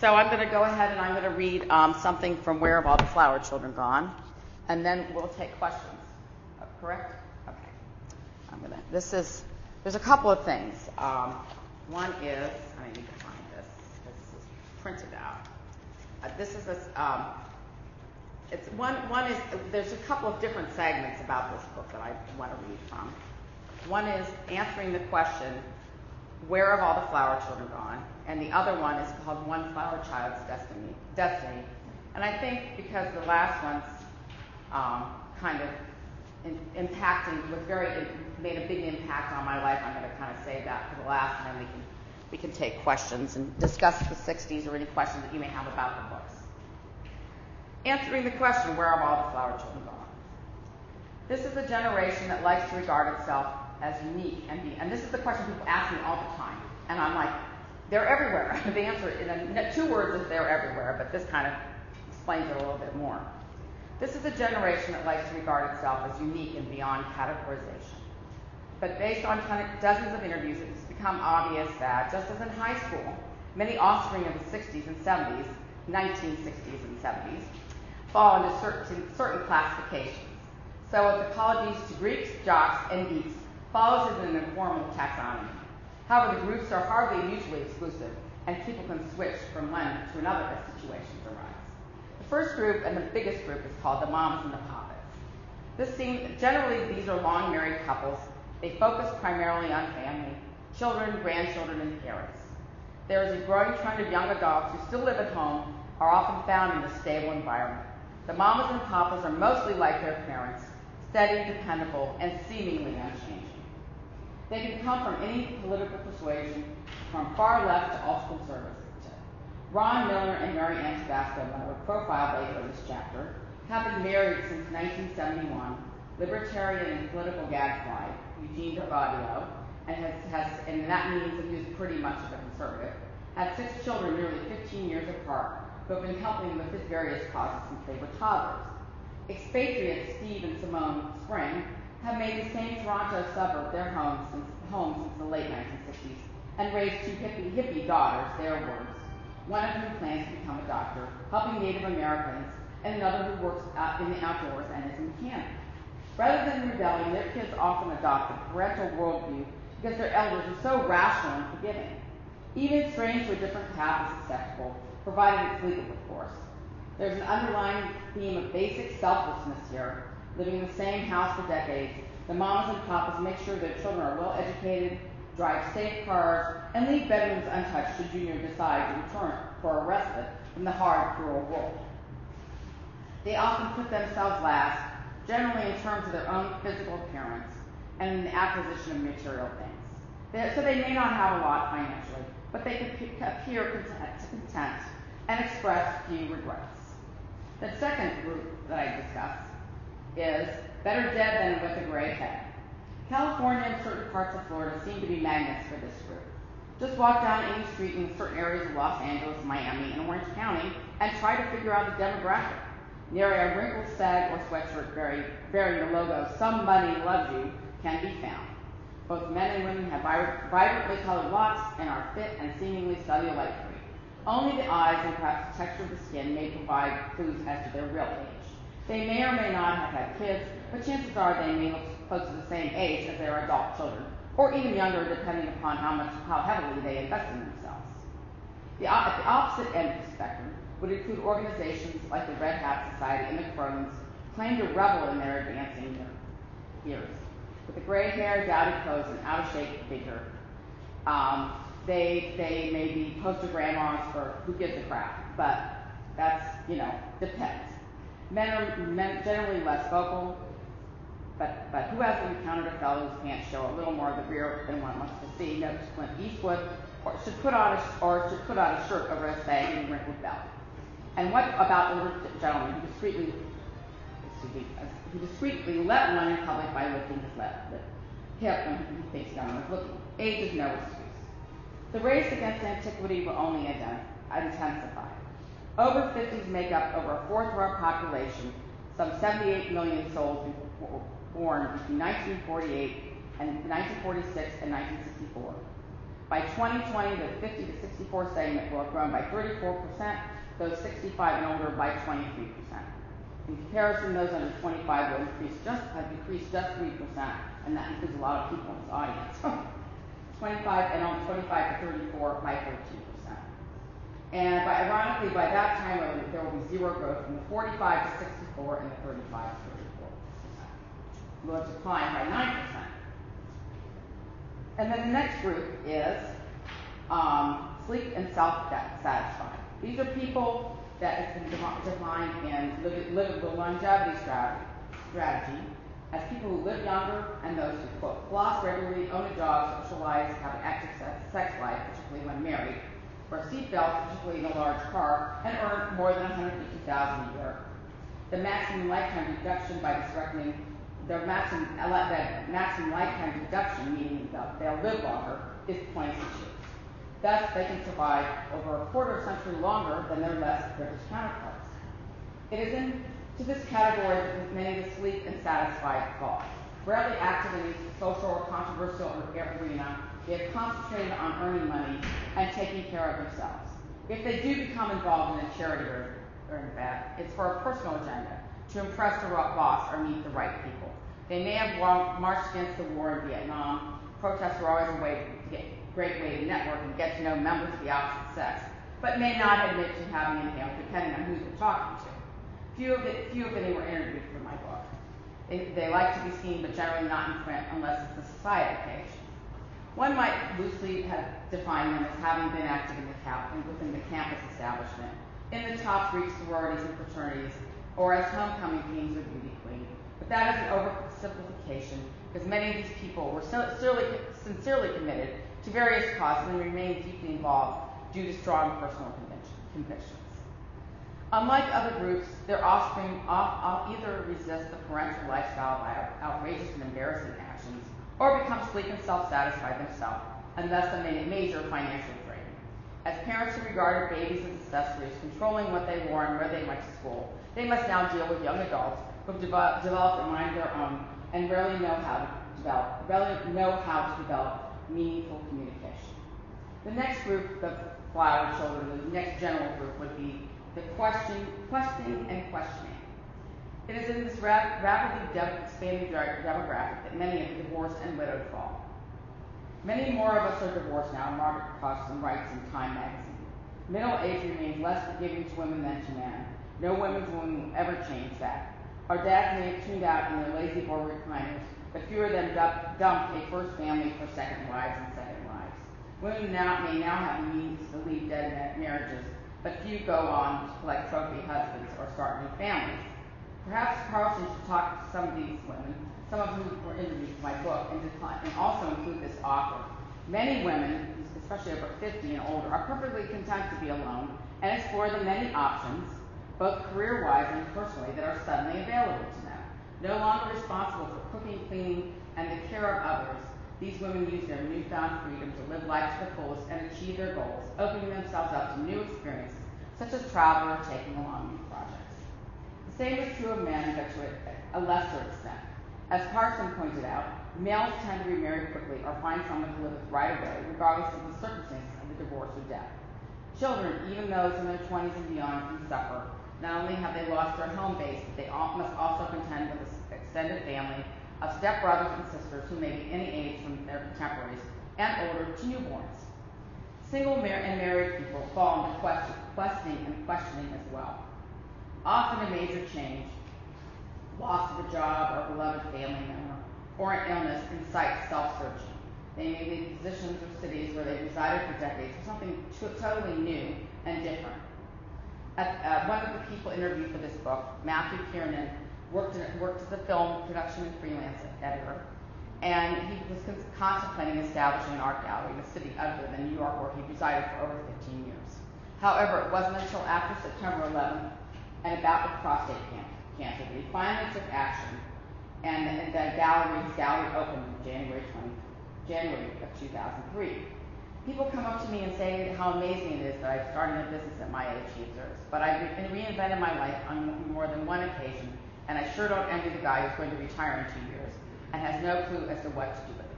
So I'm going to go ahead and I'm going to read something from Where Have All the Flower Children Gone? And then we'll take questions. Correct? Okay. There's a couple of things. One is, I need to find this. This is printed out. There's a couple of different segments about this book that I want to read from. One is answering the question, where have all the flower children gone? And the other one is called One Flower Child's Destiny. And I think because the last one's kind of impacting, made a big impact on my life, I'm going to kind of save that for the last, and then we can take questions and discuss the 60s or any questions that you may have about the books. Answering the question, where have all the flower children gone? This is a generation that likes to regard itself as unique, and this is the question people ask me all the time, and I'm like, they're everywhere. The answer in 2 words is they're everywhere, but this kind of explains it a little bit more. This is a generation that likes to regard itself as unique and beyond categorization. But based on dozens of interviews, it's become obvious that, just as in high school, many offspring of the 60s and 70s, 1960s and 70s, fall into certain classifications. So apologies to Greeks, jocks, and geeks follows as an informal taxonomy. However, the groups are hardly mutually exclusive, and people can switch from one to another as situations arise. The first group, and the biggest group, is called the moms and the papas. Generally, these are long married couples. They focus primarily on family, children, grandchildren, and parents. There is a growing trend of young adults who still live at home are often found in a stable environment. The mamas and papas are mostly like their parents, steady, dependable, and seemingly unchanging. They can come from any political persuasion, from far left to ultra-conservative. Ron Miller and Mary Ann Tabasco, a profile later in this chapter, have been married since 1971, libertarian and political gadfly, Eugene Gaudio, and that means that he was pretty much of a conservative, had 6 children nearly 15 years apart, who have been helping with his various causes since they were toddlers. Expatriates Steve and Simone Spring have made the same Toronto suburb their home since the late 1960s and raised 2 hippie daughters, their words, one of whom plans to become a doctor, helping Native Americans, and another who works in the outdoors and is a mechanic. Rather than rebelling, their kids often adopt a parental worldview because their elders are so rational and forgiving. Even straying to a different path is acceptable, provided it's legal, of course. There's an underlying theme of basic selflessness here. Living in the same house for decades, the mamas and papas make sure their children are well educated, drive safe cars, and leave bedrooms untouched should Junior decide to return for a respite from the hard, cruel world. They often put themselves last, generally in terms of their own physical appearance and in the acquisition of material things. So they may not have a lot financially, but they can appear content and express few regrets. The second group that I discussed is better dead than with a gray head. California and certain parts of Florida seem to be magnets for this group. Just walk down any street in certain areas of Los Angeles, Miami, and Orange County and try to figure out the demographic. Near a wrinkled sag or sweatshirt bearing the logo "Somebody Loves You" can be found. Both men and women have vibrantly colored locks and are fit and seemingly cellulite-free. Only the eyes and perhaps the texture of the skin may provide clues as to their real age. They may or may not have had kids, but chances are they may look close to the same age as their adult children, or even younger depending upon how heavily they invest in themselves. At the opposite end of the spectrum would include organizations like the Red Hat Society and the Crones, claim to revel in their advancing years. With the gray hair, dowdy clothes, and out-of-shape figure, they may be poster grandmas for who gives a crap, but that's, depends. Men are generally less vocal, but who hasn't encountered a fellow whose pants show a little more of the rear than one wants to see? Notice Clint Eastwood should put on a shirt over a saggy and wrinkled belt. And what about older gentlemen who discreetly let one in public by lifting his left hip when he thinks no one is looking? Age is no excuse. The race against antiquity will only intensify. Over 50s make up over a fourth of our population, some 78 million souls born between 1948 and 1946 and 1964. By 2020, the 50 to 64 segment will have grown by 34%, those 65 and older by 23%. In comparison, those under 25 will have decreased just 3%, and that includes a lot of people in this audience. 25 and on 25 to 34 by 13%. And ironically, by that time, there will be zero growth from the 45 to 64 and the 35 to 34%. Will decline by 9%. And then the next group is sleep and self-satisfied. These are people that have been defined in live the longevity strategy as people who live younger and those who, quote, floss regularly, own a job, socialize, have an active sex life, particularly when married, wear seatbelts, particularly in a large car, and earn more than $150,000 a year. The maximum lifetime deduction by this reckoning, the maximum lifetime deduction, meaning that they'll live longer, is 26 years. Thus, they can survive over a quarter century longer than their less privileged counterparts. It is into this category that many of the sleep and satisfied fall. Rarely active in a social or controversial arena, they have concentrated on earning money and taking care of themselves. If they do become involved in a charity or in that, it's for a personal agenda, to impress the boss or meet the right people. They may have marched against the war in Vietnam. Protests were always a great way to network and get to know members of the opposite sex, but may not admit to having inhaled, depending on who they're talking to. Few of them were interviewed for my book. They like to be seen, but generally not in print unless it's a society occasion. One might loosely have defined them as having been active within the campus establishment, in the top Greek sororities and fraternities, or as homecoming queens or beauty queen. But that is an oversimplification, because many of these people were sincerely committed to various causes and remain deeply involved due to strong personal convictions. Unlike other groups, their offspring either resist the parental lifestyle by outrageous and embarrassing actions, or become sleep and self-satisfied themselves, and thus a major financial drain. As parents who regarded babies as accessories, controlling what they wore and where they went to school, they must now deal with young adults who have developed a mind of their own and rarely know how to develop meaningful communication. The next group, the flower children, the next general group would be the questioning and questioning. It is in this rapidly expanding demographic that many of the divorced and widowed fall. Many more of us are divorced now, Margaret Costin writes in Time magazine. Middle age remains less forgiving to women than to men. No women's will ever change that. Our dads may have tuned out in their lazy boy recliners, but fewer of them dumped a first family for second wives and second wives. Women may now have the means to leave dead marriages, but few go on to collect trophy husbands or start new families. Perhaps Carlson should talk to some of these women, some of whom were interviewed for my book, and also include this author. Many women, especially over 50 and older, are perfectly content to be alone and explore the many options, both career-wise and personally, that are suddenly available to them. No longer responsible for cooking, cleaning, and the care of others, these women use their newfound freedom to live life to the fullest and achieve their goals, opening themselves up to new experiences, such as travel or taking along new projects. The same is true of men, but to a lesser extent. As Carson pointed out, males tend to remarry quickly or find someone to live with right away, regardless of the circumstances of the divorce or death. Children, even those in their 20s and beyond, can suffer. Not only have they lost their home base, but they must also contend with an extended family of stepbrothers and sisters who may be any age from their contemporaries and older to newborns. Single and married people fall into questioning and questioning as well. Often a major change, loss of a job or beloved family member, or an illness incites self-searching. They may leave positions or cities where they resided for decades for something totally new and different. One of the people interviewed for this book, Matthew Kiernan, worked as a film production and freelance editor, and he was contemplating establishing an art gallery in a city other than New York, where he resided for over 15 years. However, it wasn't until after September 11th and about the prostate cancer that he finally took action, and his gallery opened in January of 2003. People come up to me and say how amazing it is that I've started a business at my age, he observes, but I've reinvented my life on more than one occasion, and I sure don't envy the guy who's going to retire in 2 years and has no clue as to what to do with it.